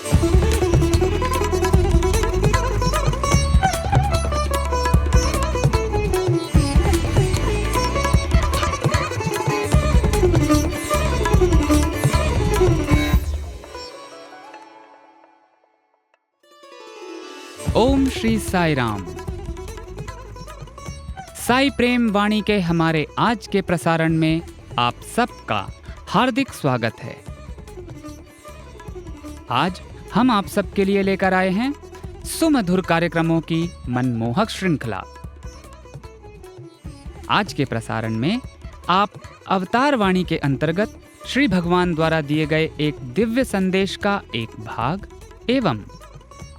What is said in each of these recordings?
ओम श्री साई राम। साई प्रेम वाणी के हमारे आज के प्रसारण में आप सबका हार्दिक स्वागत है। आज हम आप सबके लिए लेकर आए हैं सुमधुर कार्यक्रमों की मनमोहक श्रृंखला। आज के प्रसारण में आप अवतार वाणी के अंतर्गत श्री भगवान द्वारा दिए गए एक दिव्य संदेश का एक भाग एवं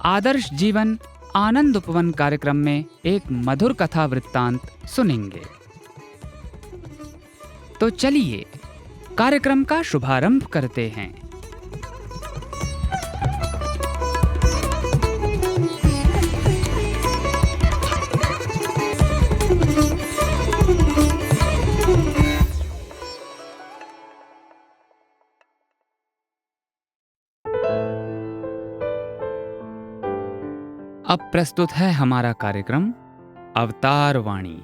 आदर्श जीवन आनंद उपवन कार्यक्रम में एक मधुर कथा वृत्तांत सुनेंगे। तो चलिए कार्यक्रम का शुभारंभ करते हैं। अब प्रस्तुत है हमारा कार्यक्रम अवतार वाणी।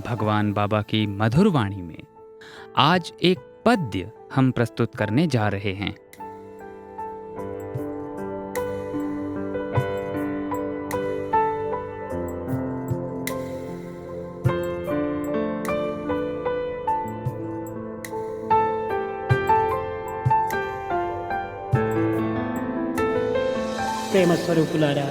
भगवान बाबा की मधुर वाणी में आज एक पद्य हम प्रस्तुत करने जा रहे हैं। ప్రేమ స్వరూపులారా,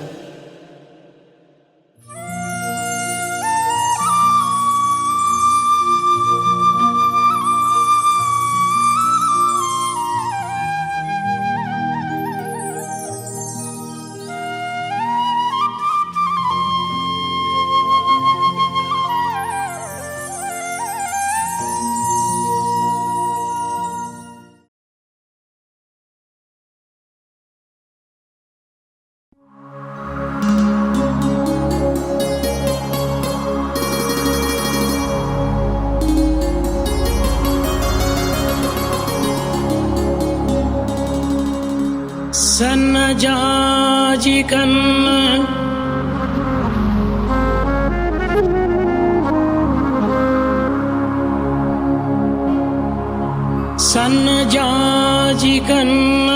సన్నజాజి కన్న సన్నజాజి కన్న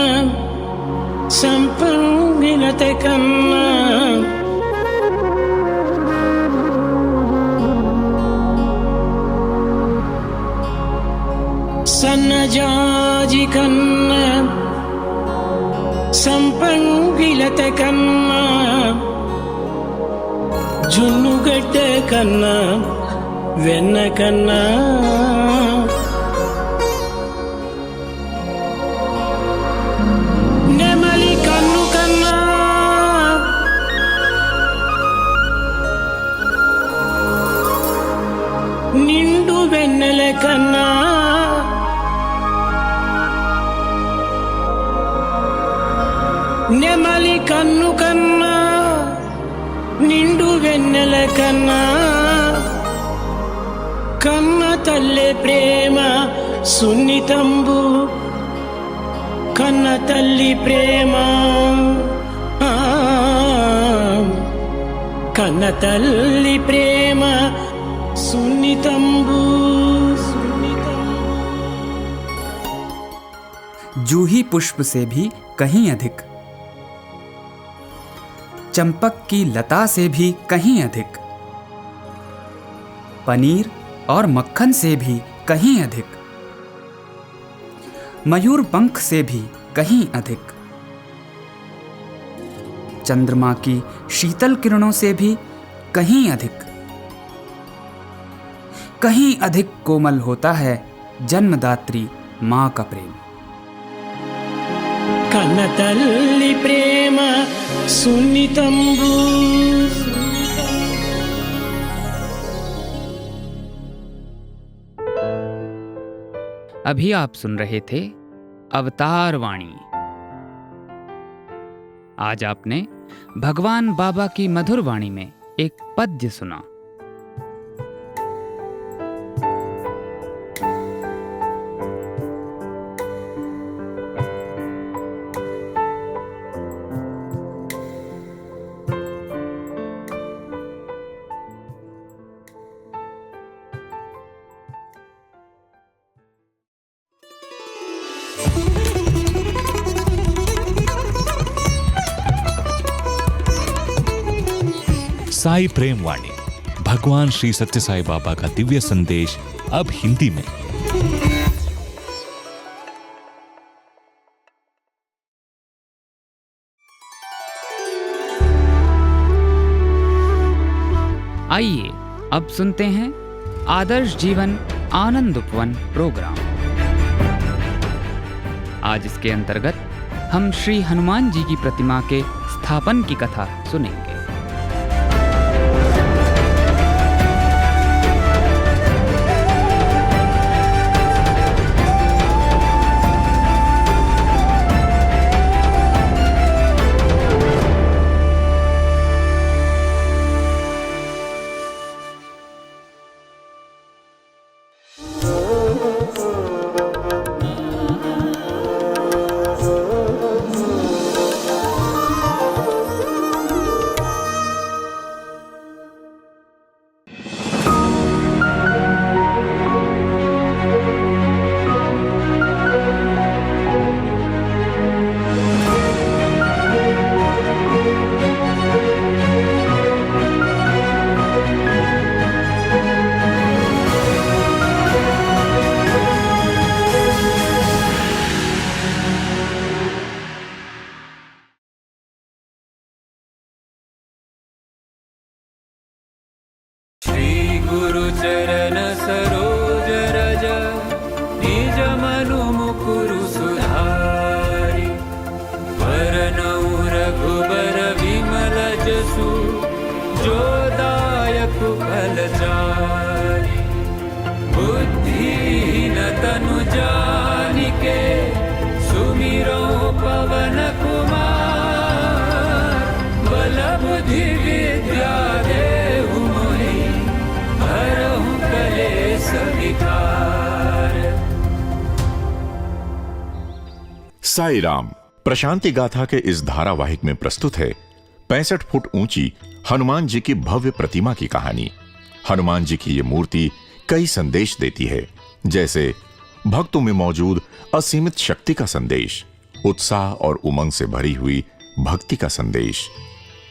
సంపంగిలత కన్న సన్నజాజి కన్న సంపంగిలత కన్నా జున్నుగడ్డ కన్నా వెన్న కన్నా నెమలి కన్ను కన్నా నిండు వెన్నెల కన్నా నెమలి కన్ను కన్నా నిండు వెన్నెల కన్నా కన్న తల్లి ప్రేమ సున్నితంబు కన్న తల్లి ప్రేమ కన్న తల్లి ప్రేమ సున్నితంబు जूही पुष्प से भी कहीं अधिक, चंपक की लता से भी कहीं अधिक, पनीर और मक्खन से भी कहीं अधिक, मयूर पंख से भी कहीं अधिक, चंद्रमा की शीतल किरणों से भी कहीं अधिक, कहीं अधिक कोमल होता है जन्मदात्री माँ का प्रेम। కన్న తల్లి ప్రేమ సున్నితంబు। अभी आप सुन रहे थे अवतार वाणी। आज आपने भगवान बाबा की मधुर वाणी में एक पद्य सुना। साई प्रेम वाणी, भगवान श्री सत्य साई बाबा का दिव्य संदेश, अब हिंदी में। आइए अब सुनते हैं आदर्श जीवन आनंद उपवन प्रोग्राम। आज इसके अंतर्गत हम श्री हनुमान जी की प्रतिमा के स्थापन की कथा सुनेंगे। चरण सरोज रज निज मनु मुकुरु सुधारि वरनउ रघुबर विमल जसु जो दायक फलचारि बुद्धिहीन तनु जानिके सुमिरो पवन कुमार बल बुद्धि विद्या देहु मोहि हरहु कलेस विकार। साई राम प्रशांति गाथा के इस धारावाहिक में प्रस्तुत है 65 फुट ऊंची हनुमान जी की भव्य प्रतिमा की कहानी। हनुमान जी की ये मूर्ति कई संदेश देती है, जैसे भक्तों में मौजूद असीमित शक्ति का संदेश, उत्साह और उमंग से भरी हुई भक्ति का संदेश,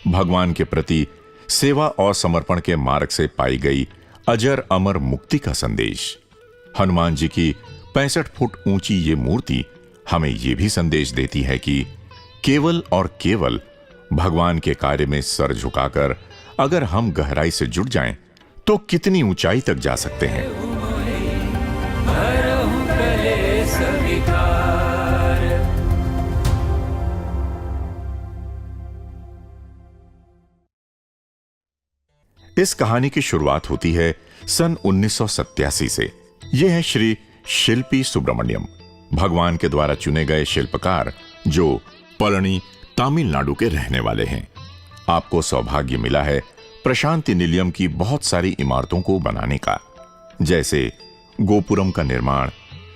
भगवान के प्रति सेवा और समर्पण के मार्ग से पाई गई अजर अमर मुक्ति का संदेश। हनुमान जी की 65 फुट ऊंची ये मूर्ति हमें यह भी संदेश देती है कि केवल और केवल भगवान के कार्य में सर झुकाकर अगर हम गहराई से जुड़ जाएं, तो कितनी ऊंचाई तक जा सकते हैं। इस कहानी की शुरुआत होती है सन 1987 से। यह है श्री शिल्पी सुब्रमण्यम, भगवान के द्वारा चुने गए शिल्पकार जो पलनी तमिलनाडु के रहने वाले हैं। आपको सौभाग्य मिला है प्रशांति निलयम की बहुत सारी इमारतों को बनाने का, जैसे गोपुरम का निर्माण,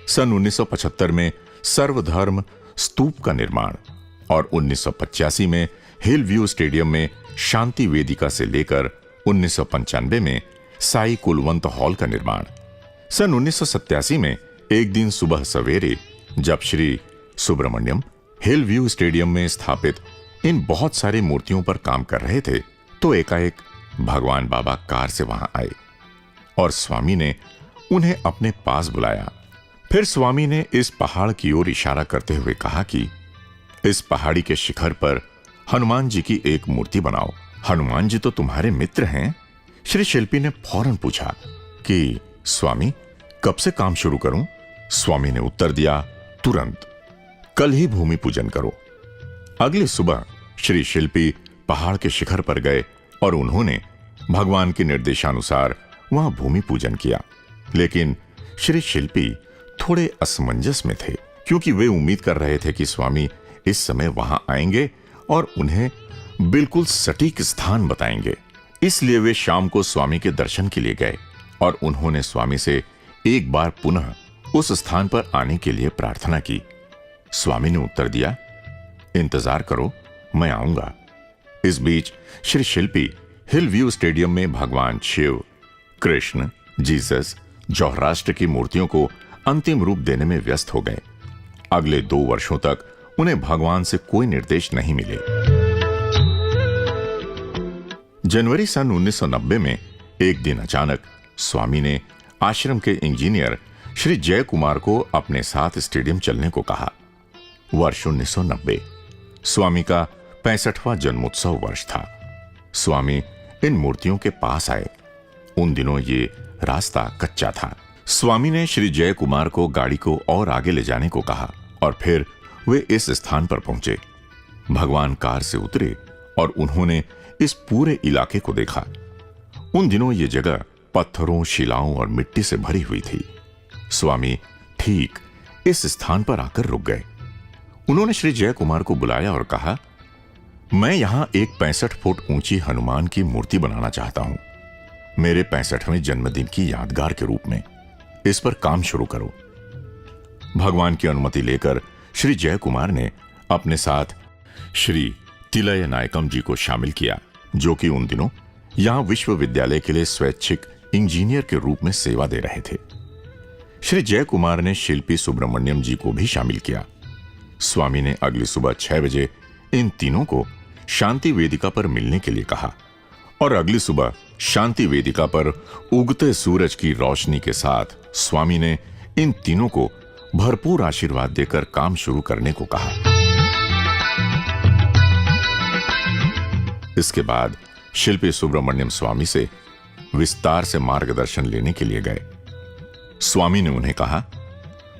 सन 1975 में सर्वधर्म स्तूप का निर्माण और 1985 में हिल व्यू स्टेडियम में शांति वेदिका से लेकर 1995 में साई कुलवंत हॉल का निर्माण। सन 1987 में एक दिन सुबह सवेरे जब Shri Subramaniam hill view stadium में स्थापित इन बहुत सारी मूर्तियों पर काम कर रहे थे, तो एकाएक भगवान बाबा कार से वहां आए और स्वामी ने उन्हें अपने पास बुलाया। फिर स्वामी ने इस पहाड़ की ओर इशारा करते हुए कहा कि इस पहाड़ी के शिखर पर हनुमान जी की एक मूर्ति बनाओ। हनुमान जी तो तुम्हारे मित्र हैं। श्री शिल्पी ने फौरन पूछा कि स्वामी कब से काम शुरू करूं? स्वामी ने उत्तर दिया, तुरंत, कल ही भूमि पूजन करो। अगली सुबह श्री शिल्पी पहाड़ के शिखर पर गए और उन्होंने भगवान के निर्देशानुसार वहां भूमि पूजन किया। लेकिन श्री शिल्पी थोड़े असमंजस में थे, क्योंकि वे उम्मीद कर रहे थे कि स्वामी इस समय वहां आएंगे और उन्हें बिल्कुल सटीक स्थान बताएंगे। इसलिए वे शाम को स्वामी के दर्शन के लिए गए और उन्होंने स्वामी से एक बार पुनः उस स्थान पर आने के लिए प्रार्थना की। स्वामी ने उत्तर दिया, इंतजार करो, मैं आऊंगा। इस बीच श्री शिल्पी हिल व्यू स्टेडियम में भगवान शिव, कृष्ण, जीसस, जौहराष्ट्र की मूर्तियों को अंतिम रूप देने में व्यस्त हो गए। अगले 2 वर्षों तक उन्हें भगवान से कोई निर्देश नहीं मिले। जनवरी सन 1990 में एक दिन अचानक स्वामी ने आश्रम के इंजीनियर श्री जय कुमार को अपने साथ स्टेडियम चलने को कहा। वर्ष 1990 स्वामी का 65वां जन्मोत्सव वर्ष था। स्वामी इन मूर्तियों के पास आए। उन दिनों ये रास्ता कच्चा था। स्वामी ने श्री जय कुमार को गाड़ी को और आगे ले जाने को कहा और फिर वे इस स्थान पर पहुंचे। भगवान कार से उतरे और उन्होंने इस पूरे इलाके को देखा। उन दिनों ये जगह पत्थरों, शिलाओं और मिट्टी से भरी हुई थी। स्वामी ठीक इस स्थान पर आकर रुक गए। उन्होंने श्री जय कुमार को बुलाया और कहा, मैं यहां एक 65 फुट ऊंची हनुमान की मूर्ति बनाना चाहता हूं, मेरे 65वें जन्मदिन की यादगार के रूप में। इस पर काम शुरू करो। भगवान की अनुमति लेकर श्री जय कुमार ने अपने साथ श्री तिलय नायकम जी को शामिल किया, जो कि उन दिनों यहां विश्वविद्यालय के लिए स्वैच्छिक इंजीनियर के रूप में सेवा दे रहे थे। श्री जय कुमार ने शिल्पी सुब्रमण्यम जी को भी शामिल किया। स्वामी ने अगली सुबह 6 बजे इन तीनों को शांति वेदिका पर मिलने के लिए कहा और अगली सुबह शांति वेदिका पर उगते सूरज की रोशनी के साथ स्वामी ने इन तीनों को भरपूर आशीर्वाद देकर काम शुरू करने को कहा। इसके बाद शिल्पी सुब्रमण्यम स्वामी से विस्तार से मार्गदर्शन लेने के लिए गए। स्वामी ने उन्हें कहा,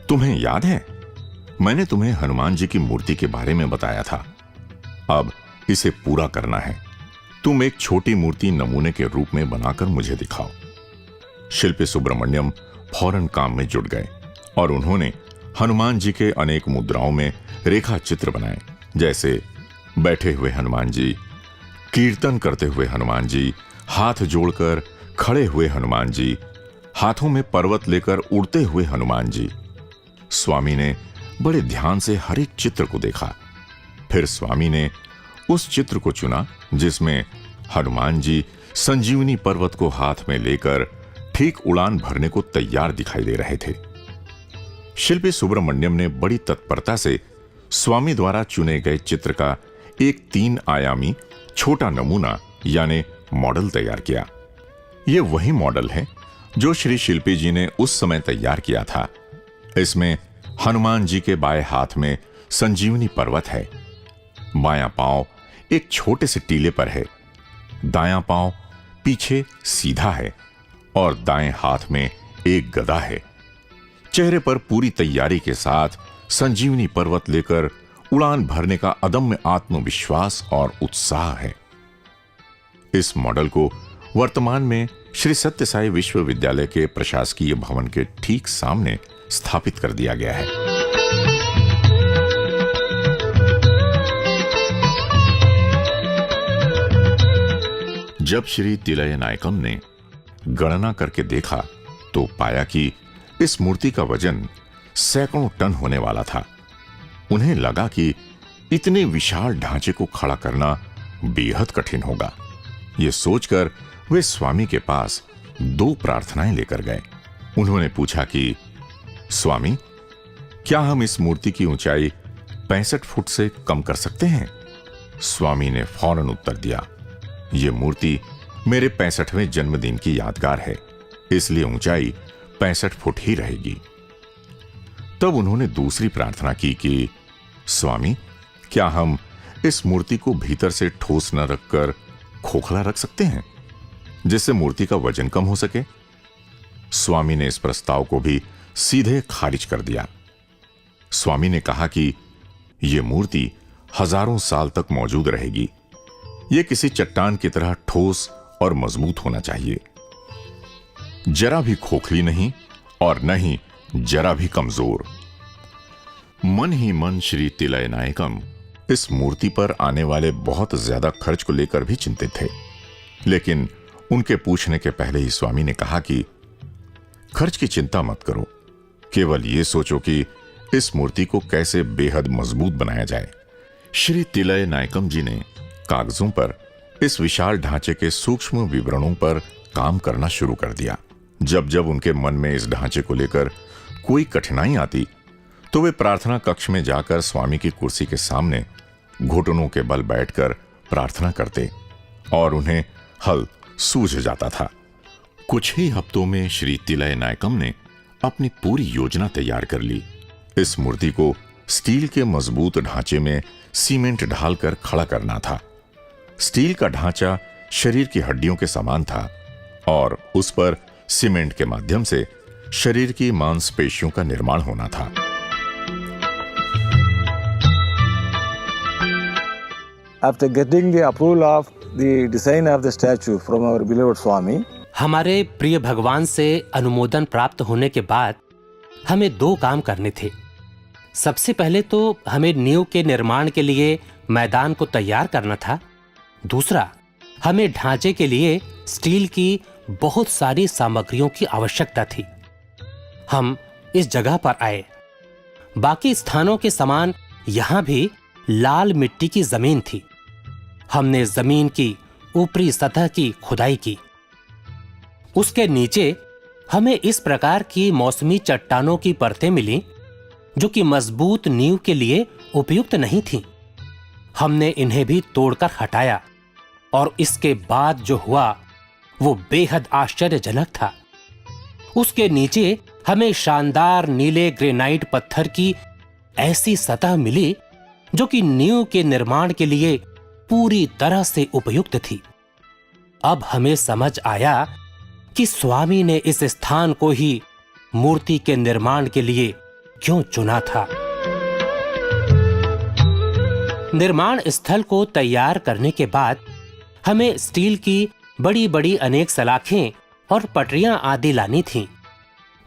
तुम्हें याद है मैंने तुम्हें हनुमान जी की मूर्ति के बारे में बताया था, अब इसे पूरा करना है। तुम एक छोटी मूर्ति नमूने के रूप में बनाकर मुझे दिखाओ। शिल्पी सुब्रमण्यम फौरन काम में जुट गए और उन्होंने हनुमान जी के अनेक मुद्राओं में रेखा चित्र बनाए, जैसे बैठे हुए हनुमान जी, कीर्तन करते हुए हनुमान जी, हाथ जोड़कर खड़े हुए हनुमान जी, हाथों में पर्वत लेकर उड़ते हुए हनुमान जी। स्वामी ने बड़े ध्यान से हर एक चित्र को देखा। फिर स्वामी ने उस चित्र को चुना जिसमें हनुमान जी संजीवनी पर्वत को हाथ में लेकर ठीक उड़ान भरने को तैयार दिखाई दे रहे थे। शिल्पी सुब्रमण्यम ने बड़ी तत्परता से स्वामी द्वारा चुने गए चित्र का एक 3 आयामी छोटा नमूना यानी मॉडल तैयार किया। यह वही मॉडल है जो श्री शिल्पी जी ने उस समय तैयार किया था। इसमें हनुमान जी के बाएं हाथ में संजीवनी पर्वत है, बायां पांव एक छोटे से टीले पर है, दायां पांव पीछे सीधा है और दाएं हाथ में एक गदा है। चेहरे पर पूरी तैयारी के साथ संजीवनी पर्वत लेकर उड़ान भरने का अदम्य आत्मविश्वास और उत्साह है। इस मॉडल को वर्तमान में श्री सत्य साई विश्वविद्यालय के प्रशासकीय भवन के ठीक सामने स्थापित कर दिया गया है। जब श्री तिलय नायकम ने गणना करके देखा तो पाया कि इस मूर्ति का वजन सैकड़ों टन होने वाला था। उन्हें लगा कि इतने विशाल ढांचे को खड़ा करना बेहद कठिन होगा। ये सोचकर वे स्वामी के पास 2 प्रार्थनाएं लेकर गए। उन्होंने पूछा कि स्वामी, क्या हम इस मूर्ति की ऊंचाई 65 फुट से कम कर सकते हैं? स्वामी ने फौरन उत्तर दिया, यह मूर्ति मेरे 65वें जन्मदिन की यादगार है, इसलिए ऊंचाई 65 फुट ही रहेगी। तब उन्होंने दूसरी प्रार्थना की कि स्वामी, क्या हम इस मूर्ति को भीतर से ठोस न रखकर खोखला रख सकते हैं, जिससे मूर्ति का वजन कम हो सके? स्वामी ने इस प्रस्ताव को भी सीधे खारिज कर दिया। स्वामी ने कहा कि यह मूर्ति हजारों साल तक मौजूद रहेगी। यह किसी चट्टान की तरह ठोस और मजबूत होना चाहिए, जरा भी खोखली नहीं और न ही जरा भी कमजोर। मन ही मन श्री तिलय नायकम इस मूर्ति पर आने वाले बहुत ज्यादा खर्च को लेकर भी चिंतित थे, लेकिन उनके पूछने के पहले ही स्वामी ने कहा कि खर्च की चिंता मत करो, केवल यह सोचो कि इस मूर्ति को कैसे बेहद मजबूत बनाया जाए। श्री तिलय नायकम जी ने कागजों पर इस विशाल ढांचे के सूक्ष्म विवरणों पर काम करना शुरू कर दिया। जब जब उनके मन में इस ढांचे को लेकर कोई कठिनाई आती तो वे प्रार्थना कक्ष में जाकर स्वामी की कुर्सी के सामने घुटनों के बल बैठकर प्रार्थना करते और उन्हें हल सूझ जाता था। कुछ ही हफ्तों में श्री तिलय नायकम ने अपनी पूरी योजना तैयार कर ली। इस मूर्ति को स्टील के मजबूत ढांचे में सीमेंट ढालकर खड़ा करना था। स्टील का ढांचा शरीर की हड्डियों के समान था और उस पर सीमेंट के माध्यम से शरीर की मांसपेशियों का निर्माण होना था। After getting the approval of the design of the statue from our beloved Swami, हमारे प्रिय भगवान से अनुमोदन प्राप्त होने के बाद हमें 2 काम करने थे। सबसे पहले तो हमें नींव के निर्माण के लिए मैदान को तैयार करना था। दूसरा, हमें ढांचे के लिए स्टील की बहुत सारी सामग्रियों की आवश्यकता थी। हम इस जगह पर आए। बाकी स्थानों के समान यहां भी लाल मिट्टी की जमीन थी। हमने जमीन की ऊपरी सतह की खुदाई की। उसके नीचे हमें इस प्रकार की मौसमी चट्टानों की परतें मिलीं जो कि मजबूत नींव के लिए उपयुक्त नहीं थीं। हमने इन्हें भी तोड़कर हटाया और इसके बाद जो हुआ वो बेहद आश्चर्यजनक था। उसके नीचे हमें शानदार नीले ग्रेनाइट पत्थर की ऐसी सतह मिली जो कि नींव के निर्माण के लिए पूरी तरह से उपयुक्त थी। अब हमें समझ आया कि स्वामी ने इस स्थान को ही मूर्ति के निर्माण के लिए क्यों चुना था। निर्माण स्थल को तैयार करने के बाद हमें स्टील की बड़ी बड़ी अनेक सलाखें और पटरियां आदि लानी थीं,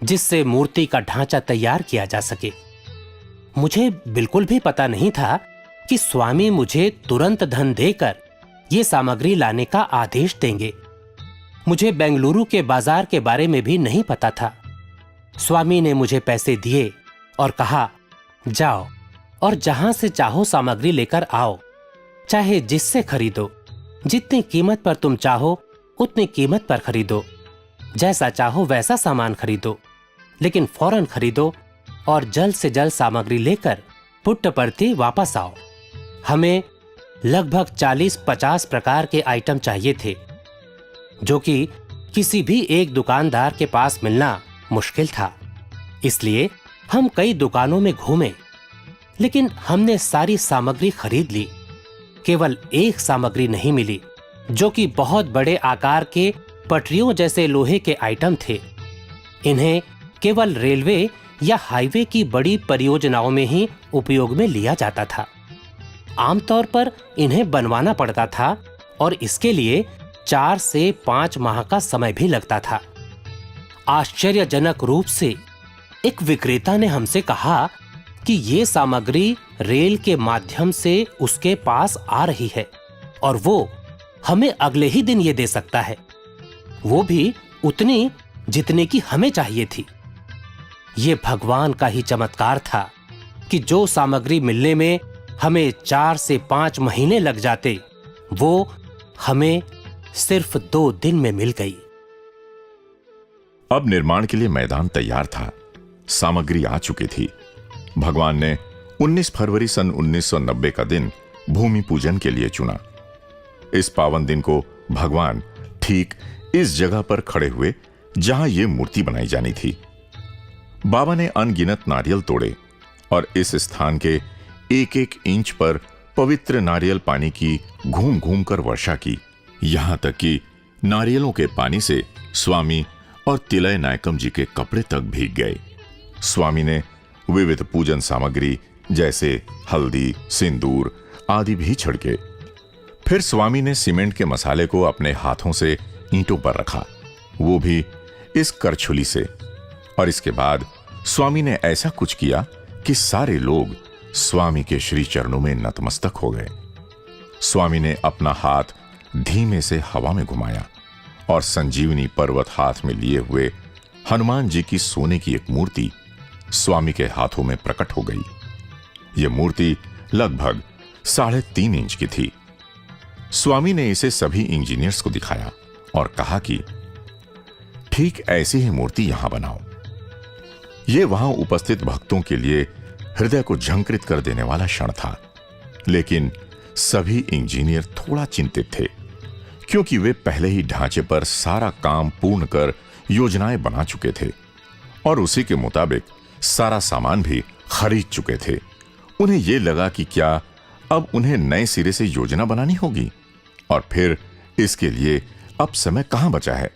जिससे मूर्ति का ढांचा तैयार किया जा सके। मुझे बिल्कुल भी पता नहीं था कि स्वामी मुझे तुरंत धन देकर ये सामग्री लाने का आदेश देंगे। मुझे बेंगलुरु के बाजार के बारे में भी नहीं पता था। स्वामी ने मुझे पैसे दिए और कहा, जाओ और जहां से चाहो सामग्री लेकर आओ, चाहे जिससे खरीदो, जितनी कीमत पर तुम चाहो उतनी कीमत पर खरीदो, जैसा चाहो वैसा सामान खरीदो, लेकिन फौरन खरीदो और जल्द से जल्द सामग्री लेकर पुट्टपर्ती वापस आओ। हमें लगभग 40-50 प्रकार के आइटम चाहिए थे, जो कि किसी भी एक दुकानदार के पास मिलना मुश्किल था। इसलिए हम कई दुकानों में घूमे, लेकिन हमने सारी सामग्री खरीद ली। केवल एक सामग्री नहीं मिली, जो कि बहुत बड़े आकार के पटरियों जैसे लोहे के आइटम थे। इन्हें केवल रेलवे या हाईवे की बड़ी परियोजनाओं में ही उपयोग में लिया जाता था। आमतौर पर इन्हें बनवाना पड़ता था और इसके लिए 4 से 5 माह का समय भी लगता था। आश्चर्यजनक रूप से एक विक्रेता ने हमसे कहा कि ये सामग्री रेल के माध्यम से उसके पास आ रही है और वो हमें अगले ही दिन ये दे सकता है, वो भी उतनी जितने की हमें चाहिए थी। ये भगवान का ही चमत्कार था कि जो सामग्री मिलने में हमें 4 से 5 महीने लग जाते, वो हमें सिर्फ 2 दिन में मिल गई। अब निर्माण के लिए मैदान तैयार था, सामग्री आ चुकी थी। भगवान ने 19 फरवरी सन 1990 का दिन भूमि पूजन के लिए चुना। इस पावन दिन को भगवान ठीक इस जगह पर खड़े हुए जहां यह मूर्ति बनाई जानी थी। बाबा ने अनगिनत नारियल तोड़े और इस स्थान के एक-एक इंच पर पवित्र नारियल पानी की घूम घूम कर वर्षा की, यहां तक कि नारियलों के पानी से स्वामी और तिलय नायकम जी के कपड़े तक भीग गए। स्वामी ने विविध पूजन सामग्री जैसे हल्दी, सिंदूर आदि भी छिड़के। फिर स्वामी ने सीमेंट के मसाले को अपने हाथों से ईंटों पर रखा, वो भी इस करछुली से। और इसके बाद स्वामी ने ऐसा कुछ किया कि सारे लोग स्वामी के श्री चरणों में नतमस्तक हो गए। स्वामी ने अपना हाथ धीमे से हवा में घुमाया और संजीवनी पर्वत हाथ में लिए हुए हनुमान जी की सोने की एक मूर्ति स्वामी के हाथों में प्रकट हो गई। यह मूर्ति लगभग 3.5 इंच की थी। स्वामी ने इसे सभी इंजीनियर्स को दिखाया और कहा कि ठीक ऐसी ही मूर्ति यहां बनाओ। यह वहां उपस्थित भक्तों के लिए हृदय को झंकृत कर देने वाला क्षण था। लेकिन सभी इंजीनियर थोड़ा चिंतित थे, क्योंकि वे पहले ही ढांचे पर सारा काम पूर्ण कर योजनाएं बना चुके थे और उसी के मुताबिक सारा सामान भी खरीद चुके थे। उन्हें यह लगा कि क्या अब उन्हें नए सिरे से योजना बनानी होगी, और फिर इसके लिए अब समय कहां बचा है।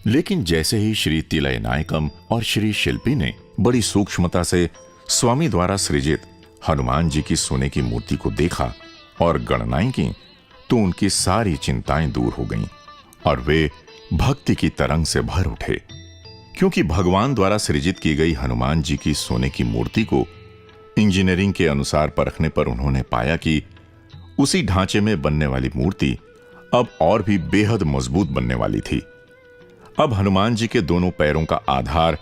लेकिन जैसे ही श्री तिलय नायकम और श्री शिल्पी ने बड़ी सूक्ष्मता से स्वामी द्वारा सृजित हनुमान जी की सोने की मूर्ति को देखा और गणनाएं की, तो उनकी सारी चिंताएं दूर हो गईं और वे भक्ति की तरंग से भर उठे, क्योंकि भगवान द्वारा सृजित की गई हनुमान जी की सोने की मूर्ति को इंजीनियरिंग के अनुसार परखने पर उन्होंने पाया कि उसी ढांचे में बनने वाली मूर्ति अब और भी बेहद मजबूत बनने वाली थी। अब हनुमान जी के दोनों पैरों का आधार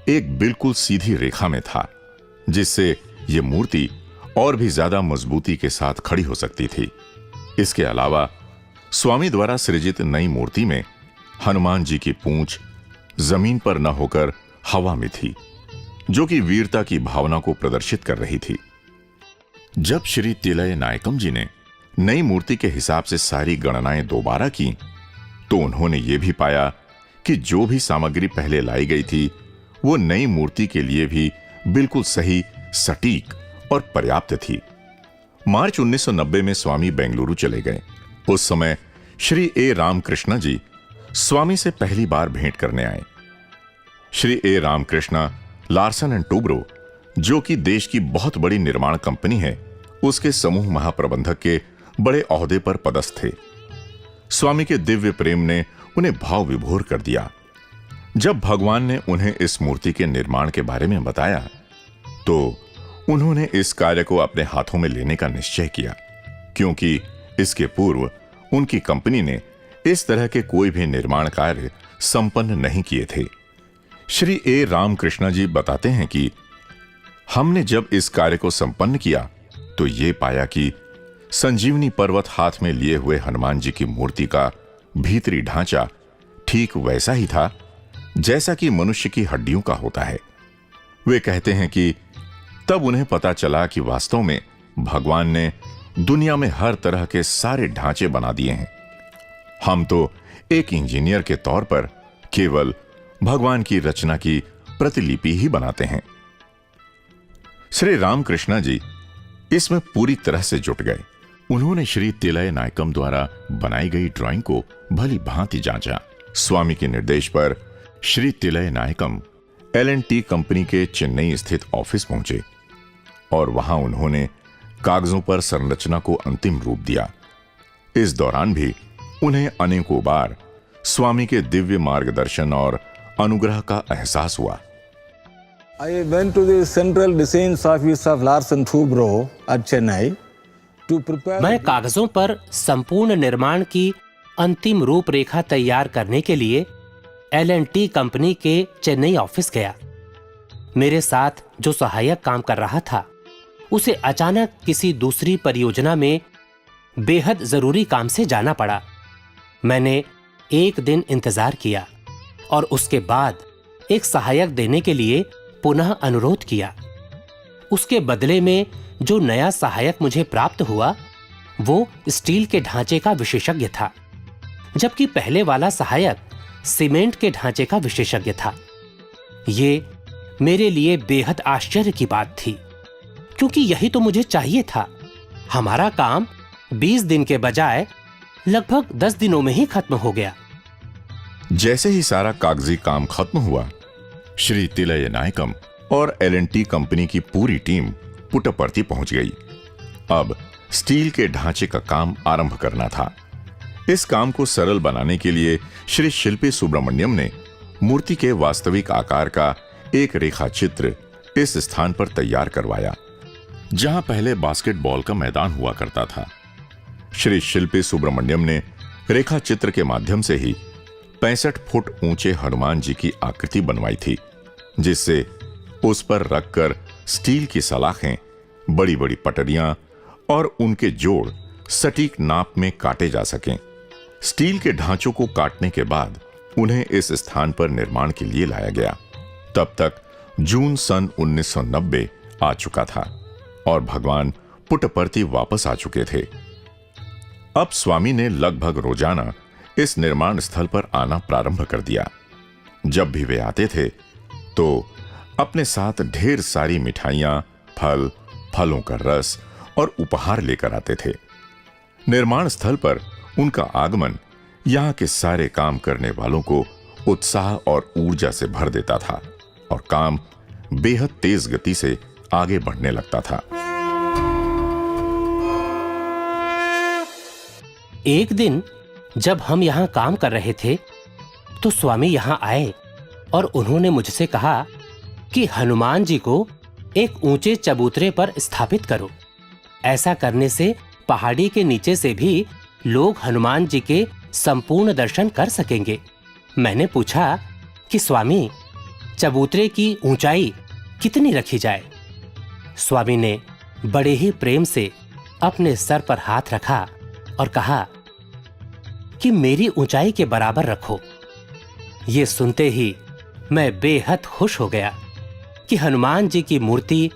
एक बिल्कुल सीधी रेखा में था, जिससे यह मूर्ति और भी ज्यादा मजबूती के साथ खड़ी हो सकती थी। इसके अलावा स्वामी द्वारा सृजित नई मूर्ति में हनुमान जी की पूंछ जमीन पर न होकर हवा में थी, जो कि वीरता की भावना को प्रदर्शित कर रही थी। जब श्री तिलय नायकम जी ने नई मूर्ति के हिसाब से सारी गणनाएं दोबारा की, तो उन्होंने यह भी पाया कि जो भी सामग्री पहले लाई गई थी वो नई मूर्ति के लिए भी बिल्कुल सही, सटीक और पर्याप्त थी। मार्च 1990 में स्वामी बेंगलुरु चले गए। उस समय श्री ए रामकृष्ण जी स्वामी से पहली बार भेंट करने आए। श्री ए रामकृष्ण लार्सन एंड टूब्रो, जो कि देश की बहुत बड़ी निर्माण कंपनी है, उसके समूह महाप्रबंधक के बड़े ओहदे पर पदस्थ थे। स्वामी के दिव्य प्रेम ने उन्हें भाव विभोर कर दिया। जब भगवान ने उन्हें इस मूर्ति के निर्माण के बारे में बताया, तो उन्होंने इस कार्य को अपने हाथों में लेने का निश्चय किया, क्योंकि इसके पूर्व उनकी कंपनी ने इस तरह के कोई भी निर्माण कार्य संपन्न नहीं किए थे। श्री ए रामकृष्ण जी बताते हैं कि हमने जब इस कार्य को संपन्न किया तो ये पाया कि संजीवनी पर्वत हाथ में लिए हुए हनुमान जी की मूर्ति का भीतरी ढांचा ठीक वैसा ही था जैसा कि मनुष्य की हड्डियों का होता है। वे कहते हैं कि तब उन्हें पता चला कि वास्तव में भगवान ने दुनिया में हर तरह के सारे ढांचे बना दिए हैं। हम तो एक इंजीनियर के तौर पर केवल भगवान की रचना की प्रतिलिपि ही बनाते हैं। श्री रामकृष्ण जी इसमें पूरी तरह से जुट गए। उन्होंने श्री तिलय नायकम द्वारा बनाई गई ड्राइंग को भली भांति जांचा। स्वामी के निर्देश पर श्री तिलय नायकम L&T कंपनी के चेन्नई स्थित ऑफिस पहुंचे और वहां उन्होंने कागजों पर संरचना को अंतिम रूप दिया। इस दौरान भी उन्हें अनेकों बार स्वामी के दिव्य मार्गदर्शन और अनुग्रह का एहसास हुआ। I went to the central designs office of Larsen Toubro at Chennai to prepare. मैं कागजों पर संपूर्ण निर्माण की अंतिम रूपरेखा तैयार करने के लिए L&T कंपनी के चेन्नई ऑफिस गया। मेरे साथ जो सहायक काम कर रहा था, उसे अचानक किसी दूसरी परियोजना में बेहद जरूरी काम से जाना पड़ा। मैंने एक दिन इंतजार किया और उसके बाद एक सहायक देने के लिए पुनः अनुरोध किया। उसके बदले में जो नया सहायक मुझे प्राप्त हुआ वो स्टील के ढांचे का विशेषज्ञ था, जबकि पहले वाला सहायक सीमेंट के ढांचे का विशेषज्ञ था। ये मेरे लिए बेहद आश्चर्य की बात थी, क्योंकि यही तो मुझे चाहिए था। हमारा काम 20 दिन के बजाय लगभग 10 दिनों में ही खत्म हो गया। जैसे ही सारा कागजी काम खत्म हुआ, श्री तिलय नायकम और L&T कंपनी की पूरी टीम पुट्टपर्ती पहुंच गई। अब स्टील के ढांचे का काम आरंभ करना था। इस काम को सरल बनाने के लिए श्री शिल्पी सुब्रमण्यम ने मूर्ति के वास्तविक आकार का एक रेखा चित्र इस स्थान पर तैयार करवाया, जहां पहले बास्केटबॉल का मैदान हुआ करता था। श्री शिल्पी सुब्रमण्यम ने रेखा चित्र के माध्यम से ही 65 फुट ऊंचे हनुमान जी की आकृति बनवाई थी, जिससे उस पर रखकर स्टील की सलाखें, बड़ी बड़ी पटरियां और उनके जोड़ सटीक नाप में काटे जा सकें। स्टील के ढांचों को काटने के बाद उन्हें इस स्थान पर निर्माण के लिए लाया गया। तब तक जून सन 1990 आ चुका था और भगवान पुट्टपर्ती वापस आ चुके थे। अब स्वामी ने लगभग रोजाना इस निर्माण स्थल पर आना प्रारंभ कर दिया। जब भी वे आते थे तो अपने साथ ढेर सारी मिठाइयां, फल, फलों का रस और उपहार लेकर आते थे। निर्माण स्थल पर उनका आगमन यहाँ के सारे काम करने वालों को उत्साह और ऊर्जा से भर देता था और काम बेहद तेज गति से आगे बढ़ने लगता था। एक दिन जब हम यहाँ काम कर रहे थे तो स्वामी यहाँ आए और उन्होंने मुझसे कहा कि हनुमान जी को एक ऊंचे चबूतरे पर स्थापित करो। ऐसा करने से पहाड़ी के नीचे से भी लोग हनुमान जी के संपूर्ण दर्शन कर सकेंगे। मैंने पूछा कि स्वामी, चबूतरे की ऊंचाई कितनी रखी जाए? स्वामी ने बड़े ही प्रेम से अपने सर पर हाथ रखा और कहा कि मेरी ऊंचाई के बराबर रखो। ये सुनते ही मैं बेहद खुश हो गया कि हनुमान जी की मूर्ति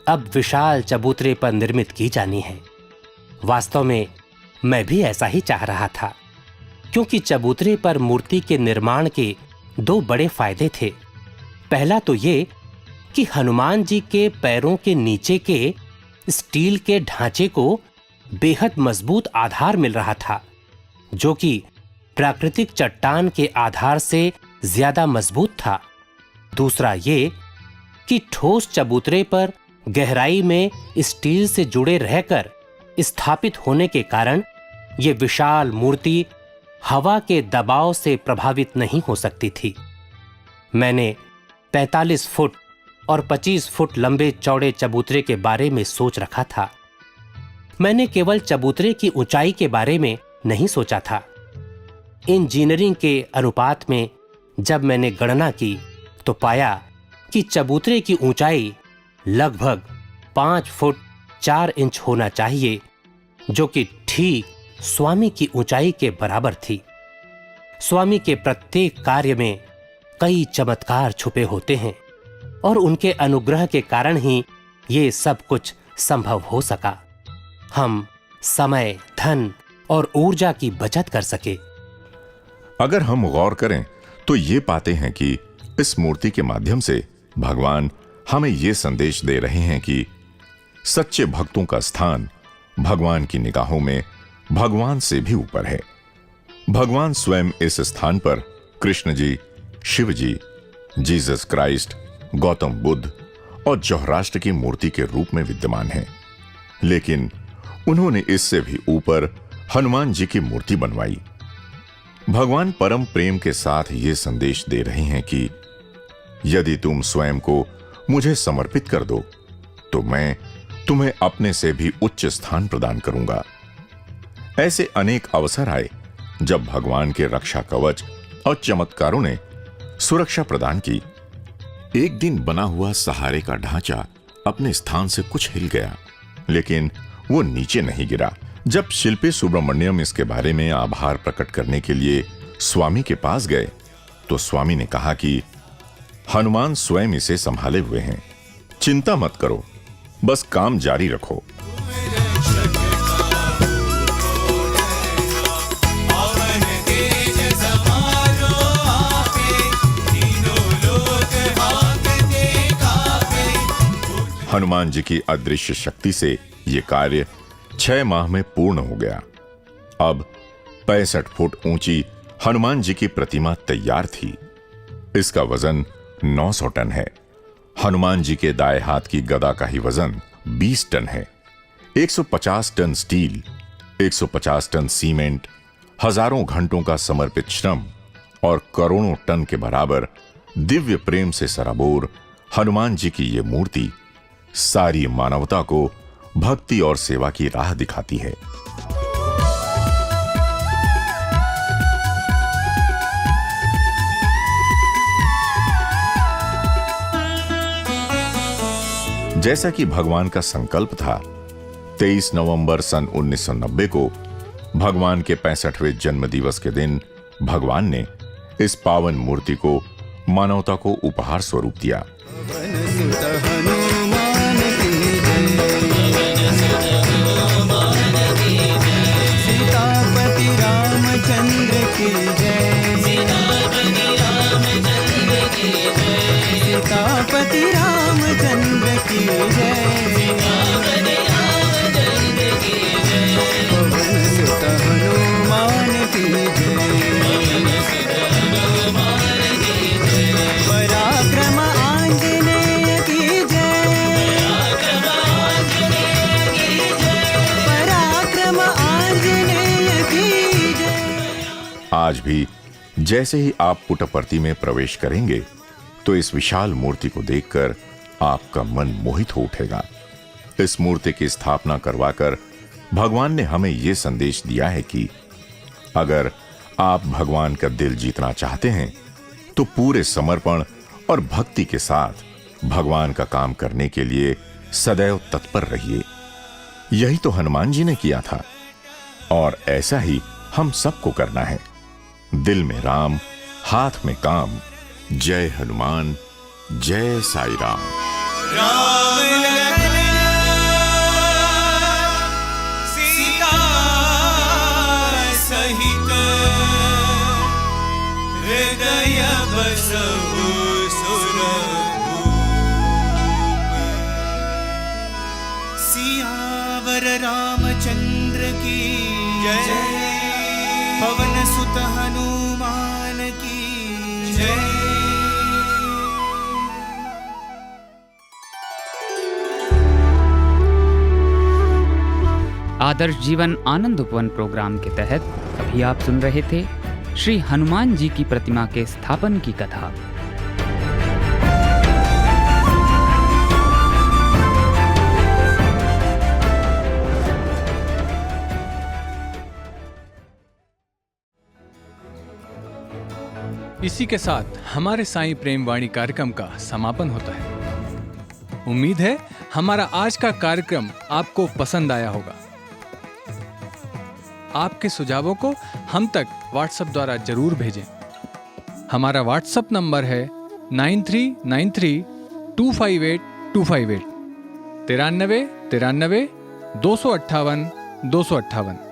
अब विशाल चबूतरे पर निर्मित की जानी है। वास्तव में मैं भी ऐसा ही चाह रहा था, क्योंकि चबूतरे पर मूर्ति के निर्माण के दो बड़े फायदे थे। पहला तो ये कि हनुमान जी के पैरों के नीचे के स्टील के ढांचे को बेहद मजबूत आधार मिल रहा था, जो कि प्राकृतिक चट्टान के आधार से ज्यादा मजबूत था। दूसरा ये कि ठोस चबूतरे पर गहराई में स्टील से जुड़े रहकर स्थापित होने के कारण ये विशाल मूर्ति हवा के दबाव से प्रभावित नहीं हो सकती थी। मैंने 45 फुट और 25 फुट लंबे चौड़े चबूतरे के बारे में सोच रखा था। मैंने केवल चबूतरे की ऊंचाई के बारे में नहीं सोचा था। इंजीनियरिंग के अनुपात में जब मैंने गणना की तो पाया कि चबूतरे की ऊंचाई लगभग 5 फुट 4 इंच होना चाहिए, जो कि ठीक स्वामी की ऊंचाई के बराबर थी। स्वामी के प्रत्येक कार्य में कई चमत्कार छुपे होते हैं और उनके अनुग्रह के कारण ही ये सब कुछ संभव हो सका। हम समय, धन और ऊर्जा की बचत कर सके। अगर हम गौर करें तो ये पाते हैं कि इस मूर्ति के माध्यम से भगवान हमें ये संदेश दे रहे हैं कि सच्चे भक्तों का स्थान भगवान की निगाहों में भगवान से भी ऊपर है। भगवान स्वयं इस स्थान पर कृष्ण जी, शिव जी, जीसस क्राइस्ट, गौतम बुद्ध और जोहराष्ट्र की मूर्ति के रूप में विद्यमान हैं, लेकिन उन्होंने इससे भी ऊपर हनुमान जी की मूर्ति बनवाई। भगवान परम प्रेम के साथ ये संदेश दे रहे हैं कि यदि तुम स्वयं को मुझे समर्पित कर दो तो मैं तुम्हें अपने से भी उच्च स्थान प्रदान करूंगा। ऐसे अनेक अवसर आए जब भगवान के रक्षा कवच और चमत्कारों ने सुरक्षा प्रदान की। एक दिन बना हुआ सहारे का ढांचा अपने स्थान से कुछ हिल गया, लेकिन वो नीचे नहीं गिरा। जब शिल्पी सुब्रमण्यम इसके बारे में आभार प्रकट करने के लिए स्वामी के पास गए तो स्वामी ने कहा कि हनुमान स्वयं इसे संभाले हुए हैं, चिंता मत करो, बस काम जारी रखो। हनुमान जी की अदृश्य शक्ति से यह कार्य 6 माह में पूर्ण हो गया। अब 65 फुट ऊंची हनुमान जी की प्रतिमा तैयार थी। इसका वजन 900 टन है। हनुमान जी के दाएं हाथ की गदा का ही वजन 20 टन है। 150 टन स्टील, 150 टन सीमेंट, हजारों घंटों का समर्पित श्रम और करोड़ों टन के बराबर दिव्य प्रेम से सराबोर हनुमान जी की यह मूर्ति सारी मानवता को भक्ति और सेवा की राह दिखाती है। जैसा कि भगवान का संकल्प था, 23 नवंबर सन 1990 को भगवान के 65वें जन्म दिवस के दिन भगवान ने इस पावन मूर्ति को मानवता को उपहार स्वरूप दिया। आज भी जैसे ही आप पुट्टपर्ती में प्रवेश करेंगे तो इस विशाल मूर्ति को देखकर आपका मन मोहित हो उठेगा। इस मूर्ति की स्थापना करवाकर भगवान ने हमें यह संदेश दिया है कि अगर आप भगवान का दिल जीतना चाहते हैं तो पूरे समर्पण और भक्ति के साथ भगवान का काम करने के लिए सदैव तत्पर रहिए। यही तो हनुमान जी ने किया था और ऐसा ही हम सबको करना है। दिल में राम, हाथ में काम। जय हनुमान, जय साई राम। राम लखन सीता सहित हृदय बसहु सुरभूप। सियावर रामचंद्र की जय। पवन सुत हनुमान की जय। आदर्श जीवन आनंद उपवन प्रोग्राम के तहत अभी आप सुन रहे थे श्री हनुमान जी की प्रतिमा के स्थापन की कथा। इसी के साथ हमारे साईं प्रेम वाणी कार्यक्रम का समापन होता है। उम्मीद है हमारा आज का कार्यक्रम आपको पसंद आया होगा। आपके सुझावों को हम तक व्हाट्सएप द्वारा जरूर भेजें। हमारा व्हाट्सएप नंबर है 9393 258 258 93 93 258 258।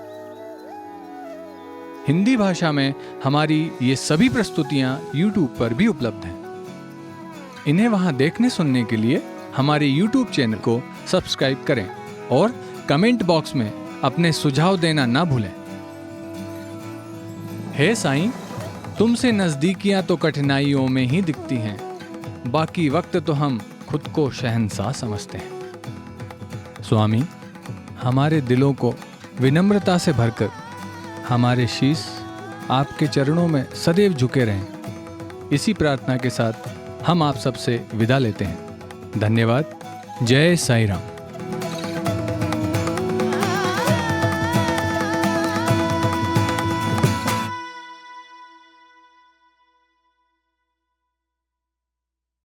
हिंदी भाषा में हमारी ये सभी प्रस्तुतियां YouTube पर भी उपलब्ध हैं। इन्हें वहां देखने सुनने के लिए हमारे YouTube चैनल को सब्सक्राइब करें और कमेंट बॉक्स में अपने सुझाव देना ना भूलें। हे साईं, तुमसे नजदीकियां तो कठिनाइयों में ही दिखती हैं, बाकी वक्त तो हम खुद को शहंशाह समझते हैं। स्वामी, हमारे दिलों को विनम्रता से भरकर हमारे शीश आपके चरणों में सदैव झुके रहें। इसी प्रार्थना के साथ हम आप सबसे विदा लेते हैं। धन्यवाद। जय साई राम।